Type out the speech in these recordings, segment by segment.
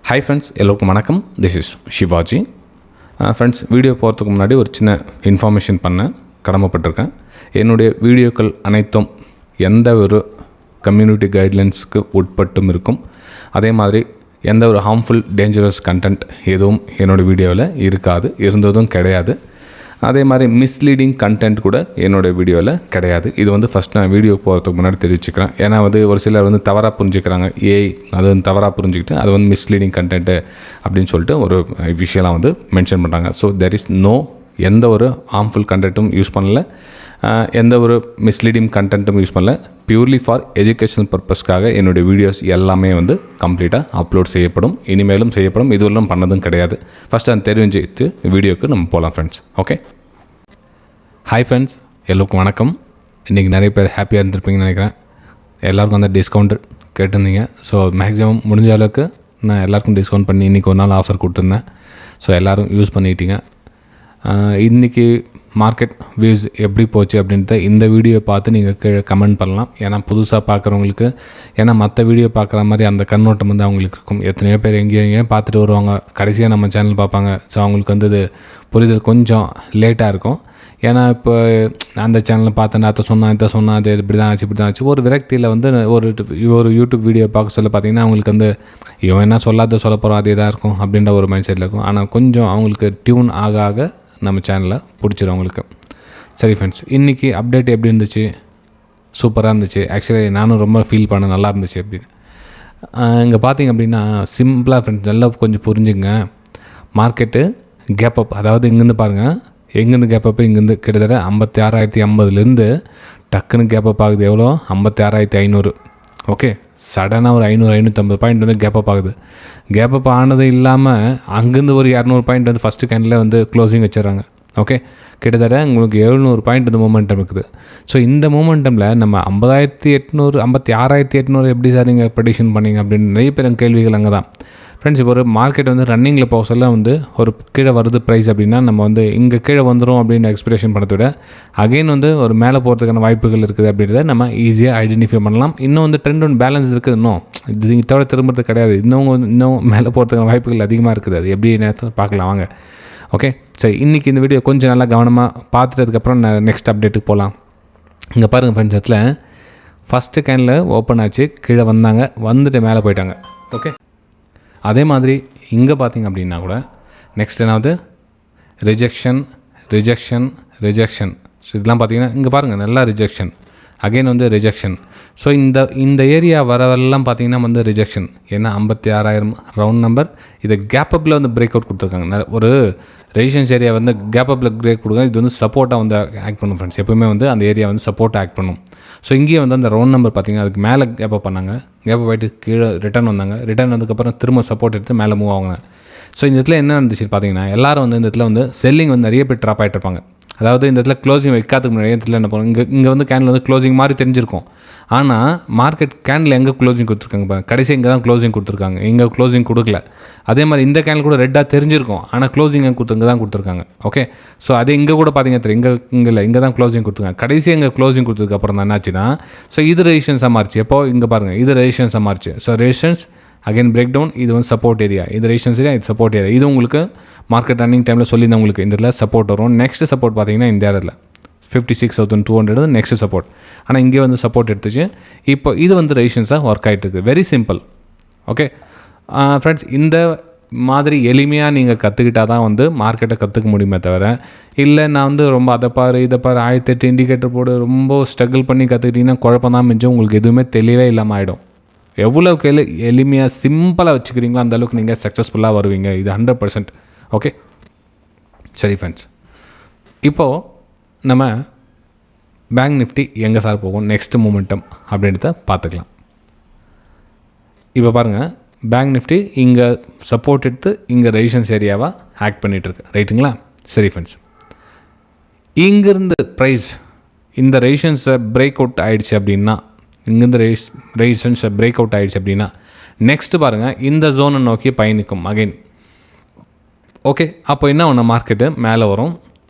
Hi friends, எல்லோருக்கும் வணக்கம். This is Shivaji. Friends, video போகிறதுக்கு முன்னாடி ஒரு சின்ன இன்ஃபர்மேஷன் பண்ண கடமைப்பட்டிருக்கேன். என்னுடைய வீடியோக்கள் அனைத்தும் எந்த ஒரு கம்யூனிட்டி கைட்லைன்ஸுக்கு உட்பட்டும் இருக்கும். அதே மாதிரி எந்த ஒரு ஹார்ம்ஃபுல் டேஞ்சரஸ் கண்டென்ட் எதுவும் என்னோடய வீடியோவில் இருக்காது, இருந்ததும் கிடையாது. அதே மாதிரி மிஸ்லீடிங் கண்டென்ட் கூட என்னோடய வீடியோவில் கிடையாது. இது வந்து ஃபஸ்ட் நான் வீடியோ போகிறதுக்கு முன்னாடி தெரிவிச்சுக்கிறேன். ஏன்னா ஒரு சிலர் தவறாக புரிஞ்சுக்கிறாங்க. அது தவறாக புரிஞ்சுக்கிட்டு அது மிஸ்லீடிங் கண்டென்ட்டு அப்படின்னு சொல்லிட்டு ஒரு விஷயம்லாம் மென்ஷன் பண்ணுறாங்க. ஸோ தெர் இஸ் எந்த ஒரு ஹார்ம்ஃபுல் கண்டென்ட்டும் யூஸ் பண்ணல, எந்த ஒரு மிஸ்லீடிங் கண்டென்ட்டும் யூஸ் பண்ணல. பியூர்லி ஃபார் எஜுகேஷனல் பர்பஸ்க்காக என்னுடைய வீடியோஸ் எல்லாமே கம்ப்ளீட்டாக அப்லோட் செய்யப்படும், இனிமேலும் செய்யப்படும். இதுவெல்லாம் பண்ணதும் கிடையாது. ஃபஸ்ட்டு அதை தெரிஞ்சுட்டு வீடியோக்கு நம்ம போகலாம் ஃப்ரெண்ட்ஸ். ஓகே, ஹாய் ஃப்ரெண்ட்ஸ், எல்லோருக்கும் வணக்கம். இன்றைக்கி நிறைய பேர் ஹாப்பியாக இருந்திருப்பீங்கன்னு நினைக்கிறேன். எல்லாருக்கும் டிஸ்கவுண்ட் கேட்டிருந்தீங்க. ஸோ மேக்ஸிமம் முடிஞ்ச அளவுக்கு நான் எல்லாருக்கும் டிஸ்கவுண்ட் பண்ணி இன்றைக்கி ஒரு நாள் ஆஃபர் கொடுத்துருந்தேன். ஸோ எல்லோரும் யூஸ் பண்ணிட்டீங்க. இன்றைக்கி மார்க்கெட் வியூஸ் எப்படி போச்சு அப்படின்ட்டு இந்த வீடியோ பார்த்து நீங்கள் கீழே கமெண்ட் பண்ணலாம். ஏன்னா புதுசாக பார்க்குறவங்களுக்கு, ஏன்னா மற்ற வீடியோ பார்க்குற மாதிரி அந்த கண்ணோட்டம் அவங்களுக்கு இருக்கும். எத்தனையோ பேர் எங்கேயும் பார்த்துட்டு வருவாங்க, கடைசியாக நம்ம சேனல் பார்ப்பாங்க. ஸோ அவங்களுக்கு இது புரிதல் கொஞ்சம் லேட்டாக இருக்கும். ஏன்னா இப்போ அந்த சேனலில் பார்த்தேன், அதை சொன்னால் அது இப்படி தான் ஆச்சு ஒரு விரக்தியில் ஒரு யூடியூப் வீடியோ பார்க்க சொல்ல பார்த்தீங்கன்னா அவங்களுக்கு இவன் என்ன சொல்ல போகிறோம் அதே தான் இருக்கும் அப்படின்ற ஒரு மைண்ட் செட்டில் இருக்கும். ஆனால் கொஞ்சம் அவங்களுக்கு டியூன் ஆக நம்ம சேனலில் பிடிச்சிடும் அவங்களுக்கு. சரி ஃப்ரெண்ட்ஸ், இன்றைக்கி அப்டேட் எப்படி இருந்துச்சு? சூப்பராக இருந்துச்சு. ஆக்சுவலி நானும் ரொம்ப ஃபீல் பண்ண நல்லா இருந்துச்சு அப்படின்னு. இங்கே பார்த்தீங்க அப்படின்னா சிம்பிளாக ஃப்ரெண்ட்ஸ் நல்லா கொஞ்சம் புரிஞ்சுங்க. மார்க்கெட்டு கேப் அப், அதாவது இங்கேருந்து பாருங்கள், எங்கேருந்து கேப் அப்பு, இங்கேருந்து கிட்டத்தட்ட 56,050 டக்குன்னு கேப் அப் ஆகுது. எவ்வளோ? 56,500. ஓகே, சடனாக ஒரு 500-550 பாயிண்ட் கேப் அப் ஆகுது. கேப் அப் ஆனது இல்லாமல் அங்கேருந்து ஒரு 200 பாயிண்ட் ஃபஸ்ட்டு கேண்டில் க்ளோசிங் வச்சிடறாங்க. ஓகே, கிட்டத்தட்ட உங்களுக்கு 700 பாயிண்ட் மொமெண்டம் இருக்குது. ஸோ இந்த மொமெண்டமில் நம்ம 50,800 56,800 எப்படி சார் நீங்கள் ப்ரெடிக்ஷன் பண்ணிங்க அப்படின்னு நிறைய பேர் கேள்விகள் அங்கே தான். ஃப்ரெண்ட்ஸ், இப்போ ஒரு மார்க்கெட் ரன்னிங்கில் போக சொல்ல ஒரு கீழே வருது ப்ரைஸ் அப்படின்னா நம்ம இங்கே கீழே வந்துடும் அப்படின்னு எக்ஸ்பெக்டேஷன் பண்ணதை விட அகைன் ஒரு மேலே போகிறதுக்கான வாய்ப்புகள் இருக்குது அப்படின்றத நம்ம ஈஸியாக ஐடென்டிஃபை பண்ணலாம். இன்னும் ட்ரெண்ட் பேலன்ஸ் இருக்குது. இது தவிர திரும்புறது கிடையாது. இன்னும் மேலே போகிறதுக்கான வாய்ப்புகள் அதிகமாக இருக்குது. அது எப்படி நேரத்தில் பார்க்கலாம் வாங்க. ஓகே, சரி, இன்றைக்கி இந்த வீடியோ கொஞ்சம் நல்லா கவனமாக பார்த்துட்டதுக்கப்புறம் நெக்ஸ்ட் அப்டேட்டுக்கு போகலாம். இங்கே பாருங்கள் ஃப்ரெண்ட்ஸ், இடத்துல ஃபஸ்ட்டு கேனில் ஓப்பன் ஆச்சு, கீழே வந்துட்டு மேலே போயிட்டாங்க. ஓகே, அதே மாதிரி இங்கே பார்த்திங்க அப்படின்னா கூட நெக்ஸ்ட் என்னாவது ரிஜெக்ஷன். ஸோ இதெல்லாம் பார்த்திங்கன்னா இங்கே பாருங்கள் நல்லா ரிஜெக்ஷன், அகெயின் ரிஜெக்ஷன். ஸோ இந்த ஏரியா வரவெல்லாம் பார்த்திங்கன்னா ரிஜெக்ஷன். ஏன்னா 56,000 ரவுண்ட் நம்பர். இதை கேப் அப்பில் பிரேக் அவுட் கொடுத்துருக்காங்க. ஒரு ரெசிஸ்டன்ஸ் ஏரியா கேப் அப்பில் பிரேக் கொடுங்க. இது சப்போர்ட்டாக ஆக்ட் பண்ணும் ஃப்ரெண்ட்ஸ். எப்போயுமே அந்த ஏரியா சப்போர்ட்டாக ஆக்ட் பண்ணும். ஸோ இங்கேயே அந்த ரவுண்ட் நம்பர் பார்த்திங்கன்னா அதுக்கு மேலே கேப் அப் பண்ணாங்க. கேப் அப் ஆகிட்டு கீழே ரிட்டர்ன் வந்ததுக்கப்புறம் திரும்ப சப்போர்ட் எடுத்து மேலே மூவ் ஆகுங்க. ஸோ இந்த இடத்துல என்ன இருந்துச்சு பார்த்தீங்கன்னா எல்லாரும் இந்த இடத்துல செல்லிங் நிறைய பேர் ட்ராப் ஆகிட்டு இருப்பாங்க. அதாவது இந்த இடத்துல க்ளோசிங் வைக்காதுக்கு முன்னாடி இடத்துல என்ன பண்ணுவோம், இங்கே கேண்டில் க்ளோசிங் மாதிரி தெரிஞ்சிருக்கும். ஆனால் மார்க்கெட் கேண்டில் எங்கே க்ளோசிங் கொடுத்துருக்காங்க பாருங்க, கடைசி இங்கே தான் க்ளோசிங் கொடுத்துருக்காங்க, இங்கே க்ளோசிங் கொடுக்கல. அதே மாதிரி இந்த கேண்டில் கூட ரெட்டாக தெரிஞ்சிருக்கும், ஆனால் க்ளோசிங் இங்கே தான் கொடுத்துருக்காங்க. ஓகே, ஸோ அது இங்கே கூட பார்த்தீங்க தெரியும், இங்கே தான் க்ளோசிங் கொடுத்துருக்காங்க. கடைசி இங்கே க்ளோசிங் கொடுத்ததுக்கப்புறம் தான் என்னாச்சுன்னா, ஸோ இது ரெசிஸ்டன்ஸாக மாறிச்சு. எப்போ இங்கே பாருங்கள், இது ரெசிஸ்டன்ஸாக மாறிச்சு. So resistance again break down, இது சப்போர்ட் ஏரியா, இது ரெசிஸ்டன்ஸ் ஏரியா, இது சப்போர்ட் ஏரியா. இது உங்களுக்கு மார்க்கெட் ரன்னிங் டைமில் சொல்லியிருந்தேன் உங்களுக்கு இந்த இடத்துல சப்போர்ட் வரும். நெக்ஸ்ட் சப்போர்ட் பார்த்தீங்கன்னா இந்த இடத்துல 56,200 நெக்ஸ்ட் சப்போர்ட். ஆனால் இங்கே சப்போர்ட் எடுத்துச்சு. இப்போ இது ரெசிஸ்டன்ஸாக ஒர்க் ஆகிட்டு இருக்குது. Very simple. ஓகே ஃப்ரெண்ட்ஸ், இந்த மாதிரி எளிமையாக நீங்கள் கற்றுக்கிட்டால் தான் மார்க்கெட்டை கற்றுக்க முடியுமே தவிர, இல்லை நான் ரொம்ப அதை பாரு இதை பாரு 1008 இண்டிகேட்டர் போடு ரொம்ப ஸ்ட்ரகிள் பண்ணி கற்றுக்கிட்டிங்கன்னா குழப்பம் தான் மிஞ்சும். உங்களுக்கு எதுவுமே தெளிவே இல்லாமல் ஆகிடும். எவ்வளோக்கு எளிமையாக சிம்பிளாக வச்சுக்கிறீங்களோ அந்தளவுக்கு நீங்கள் சக்ஸஸ்ஃபுல்லாக வருவீங்க. இது 100%. ஓகே, சரி ஃப்ரெண்ட்ஸ், இப்போது நம்ம பேங்க் நிஃப்டி எங்கே சார் போகும், நெக்ஸ்ட் மூமெண்டம் அப்படின்றத பார்த்துக்கலாம். இப்போ பாருங்கள், பேங்க் நிஃப்டி இங்கே சப்போர்ட் எடுத்து இங்கே ரெசிஸ்டன்ஸ் ஏரியாவாக ஆக்ட் பண்ணிகிட்ருக்கு. ரைட்டுங்களா? சரி ஃப்ரெண்ட்ஸ், இங்கேருந்து ப்ரைஸ் இந்த ரெசிஸ்டன்ஸை பிரேக் அவுட் ஆகிடுச்சு அப்படின்னா, இங்கேருந்து ரெசிஸ்டன்ஸை பிரேக் அவுட் ஆகிடுச்சு அப்படின்னா நெக்ஸ்ட்டு பாருங்கள் இந்த ஜோனை நோக்கி பயணிக்கும் அகைன். ஓகே, அப்போ என்ன ஒன்று மார்க்கெட்டு மேலே வரும்,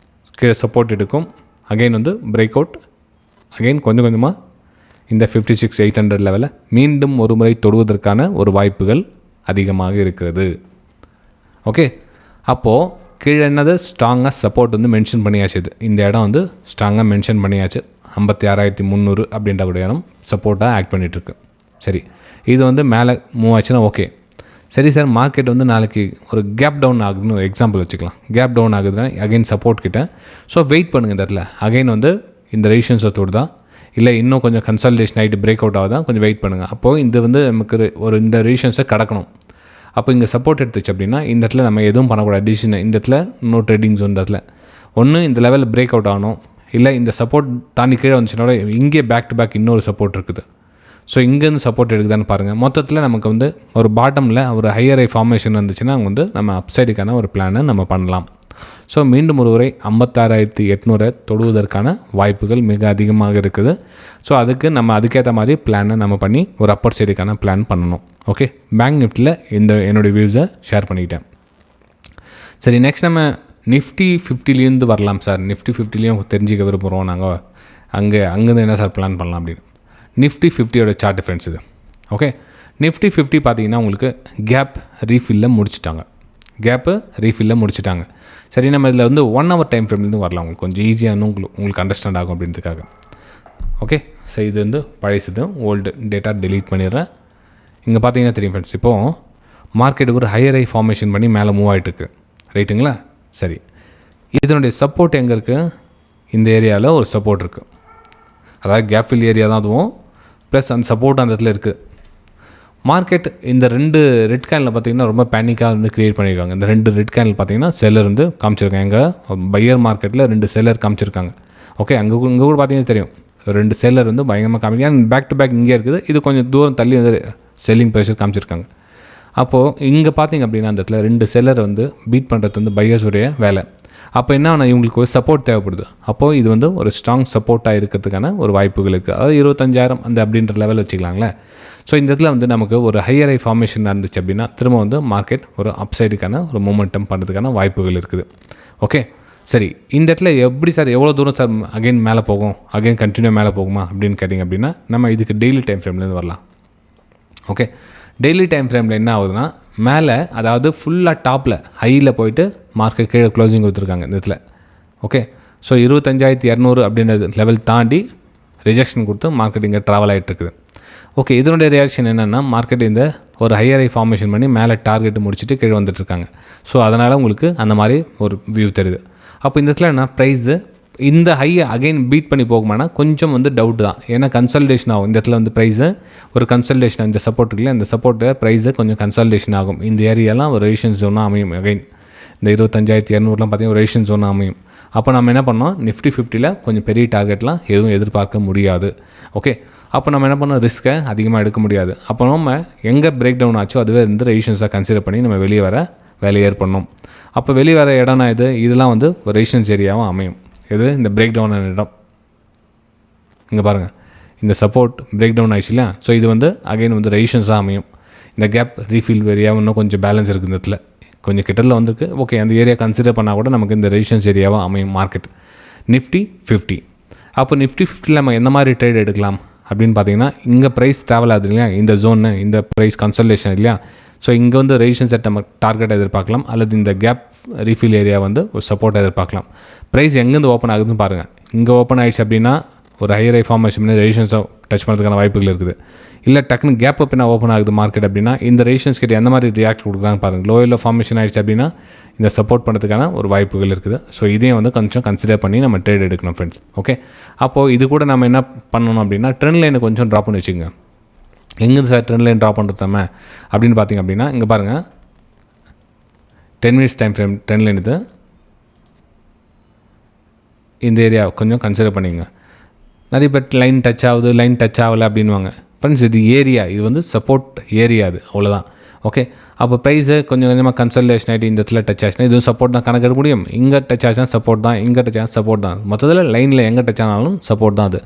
கீழே சப்போர்ட் எடுக்கும், அகைன் பிரேக் அவுட், அகைன் கொஞ்சம் கொஞ்சமாக இந்த 56,800 லெவலில் மீண்டும் ஒரு முறை தொடுவதற்கான ஒரு வாய்ப்புகள் அதிகமாக இருக்கிறது. ஓகே, அப்போது கீழே என்னது ஸ்ட்ராங்காக சப்போர்ட் வந்து மென்ஷன் பண்ணியாச்சு. இந்த இடம் வந்து ஸ்ட்ராங்காக மென்ஷன் பண்ணியாச்சு. 56,300 அப்படின்ற ஒரு இடம் சப்போர்ட்டாக ஆக்ட் பண்ணிகிட்ருக்கு. சரி, இது வந்து மேலே மூவ் ஆச்சுன்னா ஓகே. சரி சார், மார்க்கெட் வந்து நாளைக்கு ஒரு கேப் டவுன் ஆகுதுன்னு எக்ஸாம்பிள் வச்சுக்கலாம். கேப் டவுன் ஆகுதுன்னா அகைன் சப்போர்ட் கிட்ட. ஸோ வெயிட் பண்ணுங்கள். இந்த இடத்துல அகைன் வந்து இந்த ரெசிஸ்டன்ஸை தொடுதா இல்லை இன்னும் கொஞ்சம் கன்சல்டேஷன் ஆகிட்டு பிரேக் அவுட் ஆகுதா, கொஞ்சம் வெயிட் பண்ணுங்கள். அப்போது இது வந்து நமக்கு ஒரு இந்த ரெசிஸ்டன்ஸை கடக்கணும். அப்போ இங்கே சப்போர்ட் எடுத்துச்சு அப்படின்னா இந்த இடத்துல நம்ம எதுவும் பண்ணக்கூடாது. டிசிஷன் இந்த இடத்துல நோ ட்ரேடிங்ஸ் இந்த இடத்துல ஒன்று இந்த லெவலில் பிரேக் அவுட் ஆகணும், இல்லை இந்த சப்போர்ட் தாண்டி கீழே வந்துச்சுன்னா இங்கே பேக் டு பேக் இன்னொரு சப்போர்ட் இருக்குது. ஸோ இங்கேருந்து சப்போர்ட் எடுக்குதான்னு பாருங்கள். மொத்தத்தில் நமக்கு வந்து ஒரு பாட்டமில் ஒரு ஹையர் ஐ ஃபார்மேஷன் இருந்துச்சுன்னா அங்கே வந்து நம்ம அப்சைடுக்கான ஒரு பிளானை நம்ம பண்ணலாம். ஸோ மீண்டும் ஒரு முறை 56,800 தொடுவதற்கான வாய்ப்புகள் மிக அதிகமாக இருக்குது. ஸோ அதுக்கேற்ற மாதிரி பிளானை நம்ம பண்ணி ஒரு அப்பர் சைடுக்கான பிளான் பண்ணணும். ஓகே, பேங்க் நிஃப்டியில் என்னுடைய வியூஸை ஷேர் பண்ணிக்கிட்டேன். சரி, நெக்ஸ்ட் நம்ம நிஃப்டி 50லேருந்து வரலாம் சார். நிஃப்டி 50லேயும் தெரிஞ்சிக்க விரும்புகிறோம் நாங்கள். அங்கேருந்து என்ன சார் பிளான் பண்ணலாம் அப்படின்னு. நிஃப்டி 50யோட சார்ட் ஃப்ரெண்ட்ஸ் இது. ஓகே, நிஃப்டி 50 பார்த்தீங்கன்னா உங்களுக்கு கேப் ரீஃபில்ல முடிச்சிட்டாங்க. சரி, நம்ம இதில் வந்து 1 hour டைம் ஃப்ரேம்லேருந்து வரலாம். உங்களுக்கு கொஞ்சம் ஈஸியாக உங்களுக்கு அண்டர்ஸ்டாண்ட் ஆகும் அப்படின்றதுக்காக. ஓகே, ஸோ இது வந்து பழையது, ஓல்டு டேட்டா டெலீட் பண்ணிடுறேன். இங்கே பார்த்தீங்கன்னா தெரியும் ஃப்ரெண்ட்ஸ், இப்போது மார்க்கெட்டுக்கு ஒரு ஹையர் ஐ ஃபார்மேஷன் பண்ணி மேலே மூவ் ஆகிட்டுருக்கு. ரைட்டுங்களா? சரி, இதனுடைய சப்போர்ட் எங்கே இருக்குது? இந்த ஏரியாவில் ஒரு சப்போர்ட் இருக்குது. அதாவது கேப் ஃபில் ஏரியா தான் அதுவும், ப்ளஸ் அந்த சப்போர்ட் அந்த இடத்துல இருக்குது. மார்க்கெட் இந்த 2 ரெட் கேனில் பார்த்திங்கன்னா ரொம்ப பேனிக்காக வந்து க்ரியேட் பண்ணியிருக்காங்க. இந்த 2 ரெட் கேனில் பார்த்திங்கன்னா செல்லர் வந்து காமிச்சிருக்காங்க. எங்கள் பையர் மார்க்கெட்டில் 2 செல்லர் காமிச்சிருக்காங்க. ஓகே, இங்கே கூட பார்த்திங்கன்னா தெரியும் 2 செல்லர் வந்து பயங்கரமாக காமிக்காங்க. பேக் டு பேக் இங்கே இருக்குது. இது கொஞ்சம் தூரம் தள்ளி வந்து செல்லிங் ப்ரெஷர் காமிச்சிருக்காங்க. அப்போது இங்கே பார்த்திங்க அப்படின்னா அந்த இடத்துல 2 செல்லர் வந்து பீட் பண்ணுறது வந்து பையர்ஸுடைய வேலை. அப்போ என்ன ஆனால் இவங்களுக்கு ஒரு சப்போர்ட் தேவைப்படுது. அப்போது இது வந்து ஒரு ஸ்ட்ராங் சப்போர்ட்டாக இருக்கிறதுக்கான ஒரு வாய்ப்புகள் இருக்குது. அதாவது 25,000 அந்த அப்படின்ற லெவல் வச்சுக்கலாங்களே. ஸோ இந்த இடத்துல வந்து நமக்கு ஒரு ஹையர் ஐ ஃபார்மேஷன் இருந்துச்சு அப்படின்னா திரும்ப வந்து மார்க்கெட் ஒரு அப்சைடுக்கான ஒரு மூமெண்டம் பண்ணுறதுக்கான வாய்ப்புகள் இருக்குது. ஓகே, சரி, இந்த இடத்துல எப்படி சார் எவ்வளோ தூரம் சார் அகைன் மேலே போகும், அகைன் கண்டினியூ மேலே போகுமா அப்படின்னு கேட்டிங்க அப்படின்னா நம்ம இதுக்கு டெய்லி டைம் ஃப்ரேம்லேருந்து வரலாம். ஓகே, டெய்லி டைம் ஃப்ரேமில் என்ன ஆகுதுன்னா மேலே அதாவது ஃபுல்லாக டாப்பில் ஹையில் போயிட்டு மார்க்கெட் கீழே க்ளோசிங் கொடுத்துருக்காங்க இந்த இடத்துல. ஓகே, ஸோ 25,200 அப்படின்ற லெவல் தாண்டி ரிஜெக்ஷன் கொடுத்து மார்க்கெட் இங்கே ட்ராவல் ஆகிட்டு இருக்குது. ஓகே, இதனுடைய ரியாக்ஷன் என்னென்னா மார்க்கெட் இந்த ஒரு ஹையர் ஐ ஃபார்மேஷன் பண்ணி மேலே டார்கெட் முடிச்சுட்டு கீழே வந்துட்டுருக்காங்க. ஸோ அதனால் உங்களுக்கு அந்த மாதிரி ஒரு வியூ தெரியுது. அப்போ இந்த இடத்துல என்ன ப்ரைஸு இந்த ஹையை அகைன் பீட் பண்ணி போகுமானா கொஞ்சம் வந்து டவுட் தான். ஏன்னா கன்சல்டேஷன் ஆகும் இந்த இடத்துல வந்து ப்ரைஸு ஒரு கன்சல்டேஷன், இந்த சப்போர்ட்டுக்குள்ளே இந்த சப்போர்ட்டு ப்ரைஸு கொஞ்சம் கன்சல்டேஷன் ஆகும். இந்த ஏரியாலாம் ஒரு ரெசிஸ்டன்ஸ் ஜோனாக அமையும். அகைன் இந்த 25,200 பார்த்தீங்கன்னா ஒரு ரெசிஸ்டன்ஸ் ஜோனாக அமையும். அப்போ நம்ம என்ன பண்ணோம், நிஃப்டி 50ல் கொஞ்சம் பெரிய டார்கெட்லாம் எதுவும் எதிர்பார்க்க முடியாது. ஓகே, அப்போ நம்ம என்ன பண்ணோம், ரிஸ்க்கை அதிகமாக எடுக்க முடியாது. அப்போ நம்ம எங்கே பிரேக் டவுன் ஆச்சோ அதுவே வந்து ரெசிஸ்டன்ஸாக கன்சிடர் பண்ணி நம்ம வெளியே வர வேலையை ஏற்படணும். அப்போ வெளியே வர இடம்னா இதெல்லாம் வந்து ஒரு ரெசிஸ்டன்ஸ் ஏரியாவும் அமையும். இது இந்த பிரேக் டவுன் ஆன இடம். இங்கே பாருங்கள், இந்த சப்போர்ட் பிரேக் டவுன் ஆயிடுச்சு இல்லையா. ஸோ இது வந்து அகைன் வந்து ரெசிஸ்டன்ஸாக அமையும். இந்த கேப் ரீஃபில் ஏரியாவும் இன்னும் கொஞ்சம் பேலன்ஸ் இருக்குது இந்த இடத்துல, கொஞ்சம் கிட்டத்தில் வந்துருக்கு. ஓகே, அந்த ஏரியா கன்சிடர் பண்ணால் கூட நமக்கு இந்த ரெசிஸ்டன்ஸ் ஏரியாவாக அமையும் மார்க்கெட். நிஃப்டி 50. அப்போ நிஃப்டி 50 நம்ம எந்த மாதிரி ட்ரேட் எடுக்கலாம் அப்படின்னு பார்த்தீங்கன்னா இங்கே ப்ரைஸ் ட்ராவல் ஆகுது இல்லையா, இந்த ஜோன்னு இந்த ப்ரைஸ் கன்சல்டேஷன் இல்லையா. ஸோ இங்கே வந்து ரெசிஸ்டன்ஸ் செட் நம்ம டார்கெட் எதிர்பார்க்கலாம், அல்லது இந்த கேப் ரீஃபில் ஏரியா வந்து ஒரு சப்போர்ட் எதிர்பார்க்கலாம். ப்ரைஸ் எங்கேருந்து ஓப்பன் ஆகுதுன்னு பாருங்கள். இங்கே ஓப்பன் ஆகிடுச்சு அப்படின்னா ஒரு ஹையர் ஐ ஃபார்மேஷன் பண்ணி ரெசிஸ்டன்ஸை டச் பண்ணுறதுக்கான வாய்ப்புகள் இருக்குது. இல்லை டக்குன்னு கேப் அப்பினா ஓப்பன் ஆகுது மார்க்கெட் அப்படின்னா இந்த ரெசிஸ்டன்ஸ் கிட்ட எந்த மாதிரி ரியாக்ட் கொடுக்குறாங்க பாருங்கள். லோயில் ஃபார்மேஷன் ஆகிடுச்சு அப்படின்னா இந்த சப்போர்ட் பண்ணுறதுக்கான ஒரு வாய்ப்புகள் இருக்குது. ஸோ இதையும் வந்து கொஞ்சம் கன்சிடர் பண்ணி நம்ம ட்ரேட் எடுக்கணும் ஃப்ரெண்ட்ஸ். ஓகே, அப்போது இது கூட நம்ம என்ன பண்ணணும் அப்படின்னா ட்ரெண்ட் லைனை கொஞ்சம் ட்ராப் பண்ணி வச்சுக்கோங்க. எங்கேருந்து சார் ட்ரெண்ட் லைன் ட்ராப் பண்ணுறது நம்ம அப்படின்னு பார்த்திங்க அப்படின்னா இங்கே பாருங்கள், 10 minutes time frame trend line இது. இந்த ஏரியா கொஞ்சம் கன்சிடர் பண்ணிங்க. நிறைய பேர் லைன் டச் ஆகுது, லைன் டச் ஆகலை அப்படின்வாங்க. ஃப்ரெண்ட்ஸ், இது ஏரியா, இது வந்து சப்போர்ட் ஏரியா, அது அவ்வளோதான். ஓகே, அப்போ ப்ரைஸு கொஞ்சம் கொஞ்சமாக கன்சல்டேஷன் ஆகிட்டு இந்த இடத்துல டச் ஆச்சுன்னா இதுவும் சப்போர்ட் தான் கணக்கு முடியும். இங்கே டச் ஆச்சுன்னா சப்போர்ட் தான், இங்கே டச் ஆச்சுன்னா சப்போர்ட் தான். மொத்தத்தில் லைனில் எங்கே டச் ஆனாலும் சப்போர்ட் தான் அது.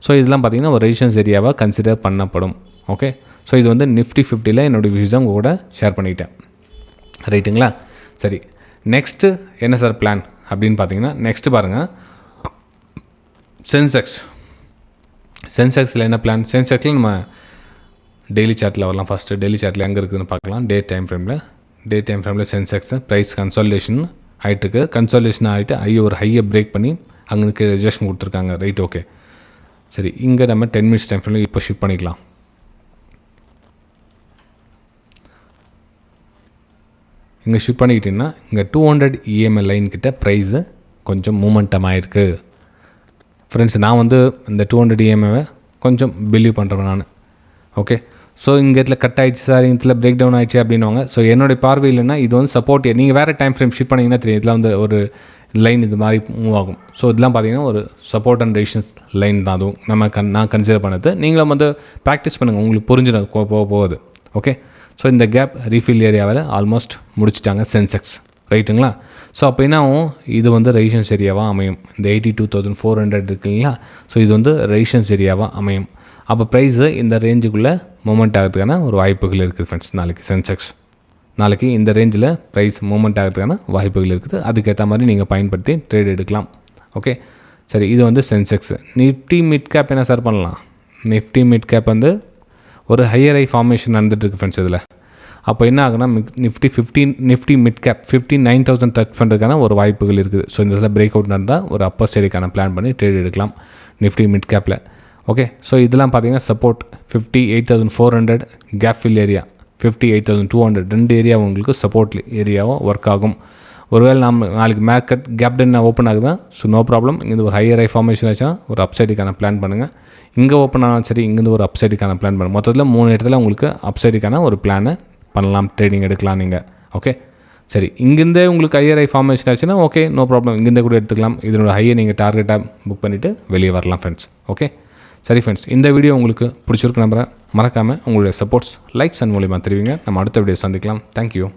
ஸோ இதெல்லாம் பார்த்திங்கன்னா ஒரு ரெசிஸ்டன்ஸ் ஏரியாவாக கன்சிடர் பண்ணப்படும். ஓகே, ஸோ இது வந்து நிஃப்டி 50ல் என்னோடய வியூஸ் தான் உங்கள் கூட ஷேர் பண்ணிக்கிட்டேன். ரைட்டுங்களா? சரி, நெக்ஸ்ட்டு என்ன சார் பிளான் அப்படின்னு பார்த்தீங்கன்னா நெக்ஸ்ட்டு பாருங்கள், சென்செக்ஸில் என்ன பிளான். சென்செக்ஸில் நம்ம டெய்லி சார்ட்டில் வரலாம். ஃபஸ்ட்டு டெய்லி சார்ட்டில் எங்கே இருக்குதுன்னு பார்க்கலாம். டே டைம் ஃப்ரேமில் சென்செக்ஸ் ப்ரைஸ் கன்சாலிடேஷன் ஆகிட்டுருக்கு. கன்சாலிடேஷன் ஆகிட்டு ஒரு ஹையை பிரேக் பண்ணி அங்கே ரிஜெக்ஷன் கொடுத்துருக்காங்க. Right, okay. சரி, இங்கே நம்ம 10 மினிட்ஸ் டைம் ஃப்ரேமில் இப்போ ஷிஃப்ட் பண்ணிக்கலாம். இங்கே ஷிஃப்ட் பண்ணிக்கிட்டிங்கன்னா இங்கே 200 EMA லைன் கிட்ட ப்ரைஸு கொஞ்சம் மூமெண்டம் ஆகிருக்கு ஃப்ரெண்ட்ஸ். நான் வந்து இந்த 200 EMAவை கொஞ்சம் பிலீவ் பண்ணுறேன் நான். ஓகே, ஸோ இங்கே இதில் கட் ஆகிடுச்சு சார், இதில் பிரேக் டவுன் ஆகிடுச்சு அப்படின்வாங்க. ஸோ என்னுடைய பார்வையில்னா இது வந்து சப்போர்ட். நீங்கள் வேறு டைம் ஃப்ரேம் ஷிஃப்ட் பண்ணிங்கன்னா தெரியும், இதெல்லாம் வந்து ஒரு லைன் இது மாதிரி மூவ் ஆகும். ஸோ இதெல்லாம் பார்த்தீங்கன்னா ஒரு சப்போர்ட் அண்ட் ரெசிஸ்டன்ஸ் லைன் தான். அதுவும் நான் கன்சிடர் பண்ணது. நீங்களும் வந்து ப்ராக்டிஸ் பண்ணுங்கள், உங்களுக்கு புரிஞ்சிடும் போகுது. ஓகே, ஸோ இந்த கேப் ரீஃபில் ஏரியாவில் ஆல்மோஸ்ட் முடிச்சிட்டாங்க சென்செக்ஸ். ரைட்டுங்களா? ஸோ அப்போ என்ன ஆகும், இது வந்து ரெசிஸ்டன்ஸ் ஏரியாவாக அமையும். இந்த 82,400 இருக்குங்களா? ஸோ இது வந்து ரெசிஸ்டன்ஸ் ஏரியாவாக அமையும். அப்போ ப்ரைஸு இந்த ரேஞ்சுக்குள்ளே மூமெண்ட் ஆகிறதுக்கான ஒரு வாய்ப்புகள் இருக்குது ஃப்ரெண்ட்ஸ். நாளைக்கு இந்த ரேஞ்சில் ப்ரைஸ் மூமெண்ட் ஆகிறதுக்கான வாய்ப்புகள் இருக்குது. அதுக்கேற்ற மாதிரி நீங்கள் பயன்படுத்தி ட்ரேட் எடுக்கலாம். ஓகே, சரி. இது வந்து சென்செக்ஸ். நிஃப்டி மிட் கேப் என்ன சார் பண்ணலாம்? நிஃப்டி மிட் கேப் வந்து ஒரு ஹையர் ஐ ஃபார்மேஷன் நடந்துகிட்ருக்கு ஃப்ரெண்ட்ஸ். இதில் அப்போ என்ன ஆகுனா, நிஃப்டி மிட் கேப் 59,000 டச் பண்ணுறதுக்கான ஒரு வாய்ப்புகள் இருக்குது. ஸோ இந்த இதில் பிரேக் அவுட் நடந்தால் ஒரு அப்பர் ஸ்டேஜுக்கான பிளான் பண்ணி ட்ரேட் எடுக்கலாம் நிஃப்டி மிட் கேப்பில். ஓகே, ஸோ இதெல்லாம் பார்த்தீங்கன்னா support 58,400, gap fill area 58,200, 2 area உங்களுக்கு சப்போர்ட் ஏரியாவும் ஒர்க் ஆகும். ஒருவேளை நாளைக்கு மார்க்கெட் கேப் டவுன் ஓப்பன் ஆகுதான், ஸோ நோ ப்ராப்ளம். இங்கேருந்து ஒரு ஹையர் ஐ ஃபார்மேஷன் ஆச்சுன்னா ஒரு அப்சைடுக்கான பிளான் பண்ணுங்கள். இங்கே ஓப்பன் ஆனாலும் சரி, இங்கேருந்து ஒரு அப்சைடுக்கான பிளான் பண்ணுங்கள். மொத்தத்தில் 3 இடத்துல உங்களுக்கு அப்சைடுக்கான ஒரு பிளானை பண்ணலாம், ட்ரேடிங் எடுக்கலாம் நீங்கள். ஓகே, சரி. இங்கேருந்தே உங்களுக்கு ஹையர் ஐ ஃபார்மேஷன் ஆச்சுன்னா ஓகே, நோ ப்ராப்ளம், இங்கேருந்தே கூட எடுத்துக்கலாம். இதனோட ஹையை நீங்கள் டார்கெட்டாக புக் பண்ணிவிட்டு வெளியே வரலாம் ஃப்ரெண்ட்ஸ். ஓகே, சரி ஃப்ரெண்ட்ஸ், இந்த வீடியோ உங்களுக்கு பிடிச்சிருக்கு நம்புறேன். மறக்காமல் உங்களுடைய சப்போர்ட்ஸ், லைக்ஸ் அண்ட் மூலியமாக தெரிவிங்க. நம்ம அடுத்த வீடியோ சந்திக்கலாம். தேங்க்யூ.